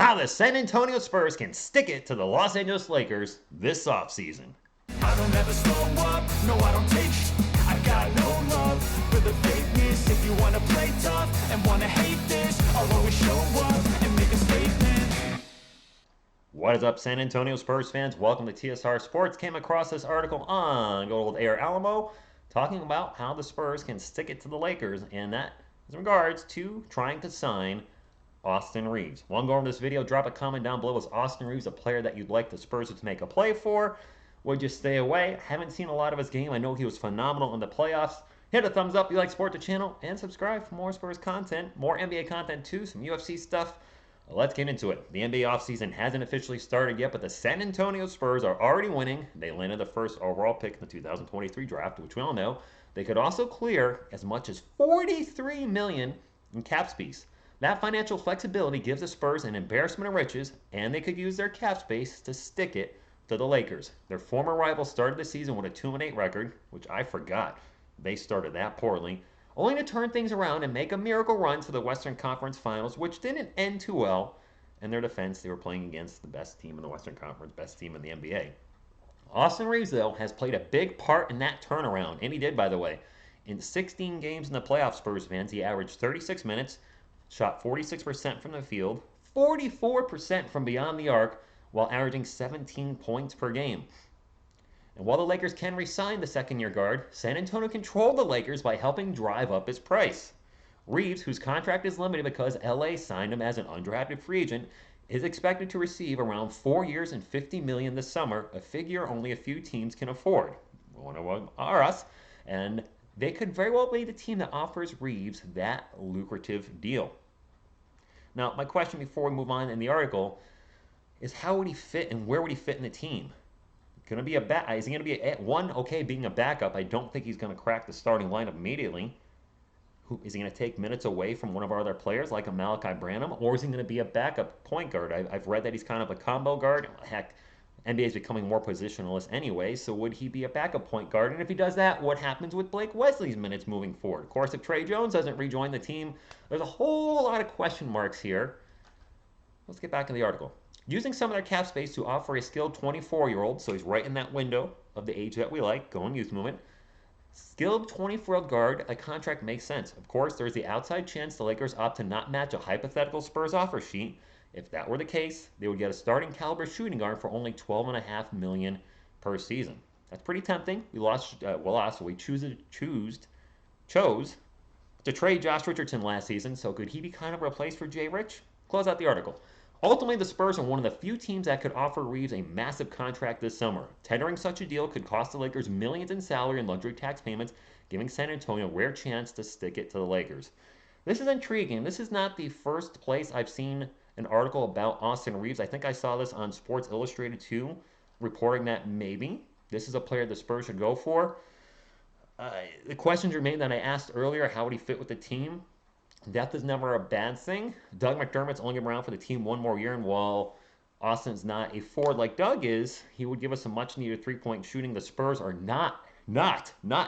how the San Antonio Spurs can stick it to the Los Angeles Lakers this offseason. I don't ever slow up, no I don't take I got no love for the fakeness. If you wanna play tough and wanna hate this, I'll always show up and make a statement. What is up, San Antonio Spurs fans? Welcome to TSR Sports. Came across this article on good old Air Alamo talking about how the Spurs can stick it to the Lakers, and that is in regards to trying to sign Austin Reaves. While I'm going over this video, drop a comment down below. Is Austin Reaves a player that you'd like the Spurs to make a play for? Would you stay away? Haven't seen a lot of his game. I know he was phenomenal in the playoffs. Hit a thumbs up if you like support the channel, and subscribe for more Spurs content, more NBA content too, some UFC stuff. Let's get into it. The NBA offseason hasn't officially started yet, but the San Antonio Spurs are already winning. They landed the first overall pick in the 2023 draft, which we all know. They could also clear as much as $43 million in cap space. That financial flexibility gives the Spurs an embarrassment of riches, and they could use their cap space to stick it to the Lakers. Their former rival started the season with a 2-8 record, which I forgot they started that poorly, only to turn things around and make a miracle run to the Western Conference Finals, which didn't end too well. In their defense, they were playing against the best team in the Western Conference, best team in the NBA. Austin Reaves, though, has played a big part in that turnaround, and he did, by the way. In 16 games in the playoffs, Spurs fans, he averaged 36 minutes, shot 46% from the field, 44% from beyond the arc, while averaging 17 points per game. And while the Lakers can re-sign the second-year guard, San Antonio controlled the Lakers by helping drive up his price. Reaves, whose contract is limited because LA signed him as an undrafted free agent, is expected to receive around 4 years and $50 million this summer, a figure only a few teams can afford. One of them are us, and they could very well be the team that offers Reaves that lucrative deal. Now, my question before we move on in the article is how would he fit and where would he fit in the team? Going to be is he going to be okay being a backup? I don't think he's going to crack the starting lineup immediately. Is he going to take minutes away from one of our other players like a Malachi Branham, or is he going to be a backup point guard? I've read that he's kind of a combo guard. Heck, NBA is becoming more positionalist anyway, so would he be a backup point guard? And if he does that, what happens with Blake Wesley's minutes moving forward? Of course, if Trey Jones doesn't rejoin the team, there's a whole lot of question marks here. Let's get back to the article. Using some of their cap space to offer a skilled 24-year-old, so he's right in that window of the age that we like, going youth movement. Skilled 24-year-old guard, a contract makes sense. Of course, there's the outside chance the Lakers opt to not match a hypothetical Spurs offer sheet. If that were the case, they would get a starting caliber shooting guard for only $12.5 million per season. That's pretty tempting. We chose to trade Josh Richardson last season, so could he be kind of replaced for Jay Rich? Close out the article. Ultimately, the Spurs are one of the few teams that could offer Reaves a massive contract this summer. Tendering such a deal could cost the Lakers millions in salary and luxury tax payments, giving San Antonio a rare chance to stick it to the Lakers. This is intriguing. This is not the first place I've seen an article about Austin Reaves. I think I saw this on Sports Illustrated too, reporting that maybe this is a player the Spurs should go for. The questions remain that I asked earlier, how would he fit with the team? Depth is never a bad thing. Doug McDermott's only been around for the team one more year, and while Austin's not a forward like Doug is, he would give us some much-needed three-point shooting. The Spurs are not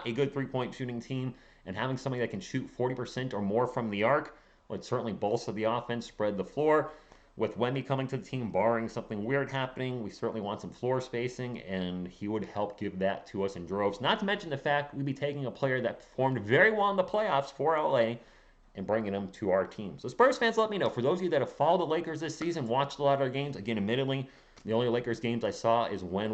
a good three-point shooting team, and having somebody that can shoot 40% or more from the arc would certainly bolster the offense, spread the floor. With Wemby coming to the team, barring something weird happening, we certainly want some floor spacing, and he would help give that to us in droves. Not to mention the fact we'd be taking a player that performed very well in the playoffs for LA and bringing them to our team. So Spurs fans, let me know. For those of you that have followed the Lakers this season, watched a lot of their games, again, admittedly, the only Lakers games I saw is when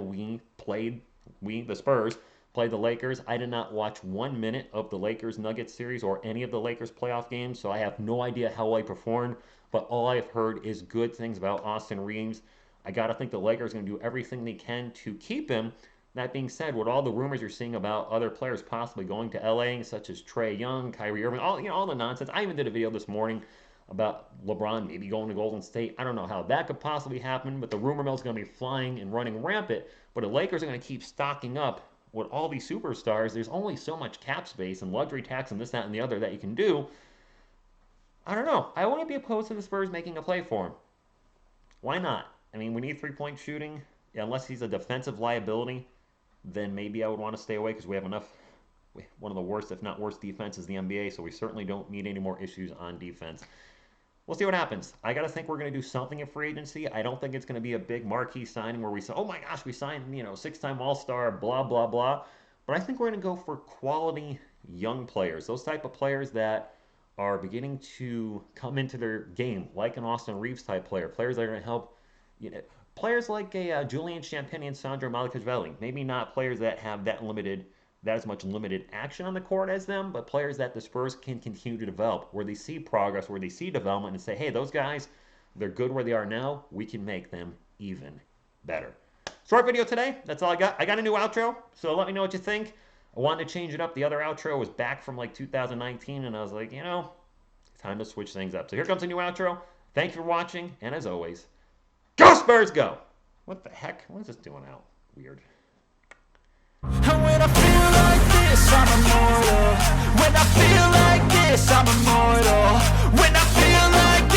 the Spurs, played the Lakers. I did not watch 1 minute of the Lakers-Nuggets series or any of the Lakers playoff games, so I have no idea how well he performed, but all I've heard is good things about Austin Reaves. I got to think the Lakers are going to do everything they can to keep him. That being said, with all the rumors you're seeing about other players possibly going to LA, such as Trey Young, Kyrie Irving, all the nonsense. I even did a video this morning about LeBron maybe going to Golden State. I don't know how that could possibly happen, but the rumor mill is going to be flying and running rampant. But the Lakers are going to keep stocking up with all these superstars. There's only so much cap space and luxury tax and this, that, and the other that you can do. I don't know. I wouldn't be opposed to the Spurs making a play for him. Why not? I mean, we need three-point shooting. Unless he's a defensive liability, then maybe I would want to stay away because we have one of the worst, if not worst, defenses in the NBA, so we certainly don't need any more issues on defense. we'll see what happens. I got to think we're going to do something in free agency. I don't think it's going to be a big marquee signing where we say, oh my gosh, we signed, six-time All-Star, blah, blah, blah. But I think we're going to go for quality young players, those type of players that are beginning to come into their game, like an Austin Reaves type player, players that are going to help, you know, players like a Julian Champagny and Sandro Malikashvili. Maybe not players that have that as much limited action on the court as them, but players that the Spurs can continue to develop, where they see progress, where they see development, and say, hey, those guys, they're good where they are now. We can make them even better. Short video today. That's all I got. I got a new outro, so let me know what you think. I wanted to change it up. The other outro was back from like 2019, and I was like, time to switch things up. So here comes a new outro. Thank you for watching, and as always, go Spurs, go! What the heck? What is this doing out? Weird. And when I feel like this, I'm immortal. When I feel like this, I'm immortal. When I feel like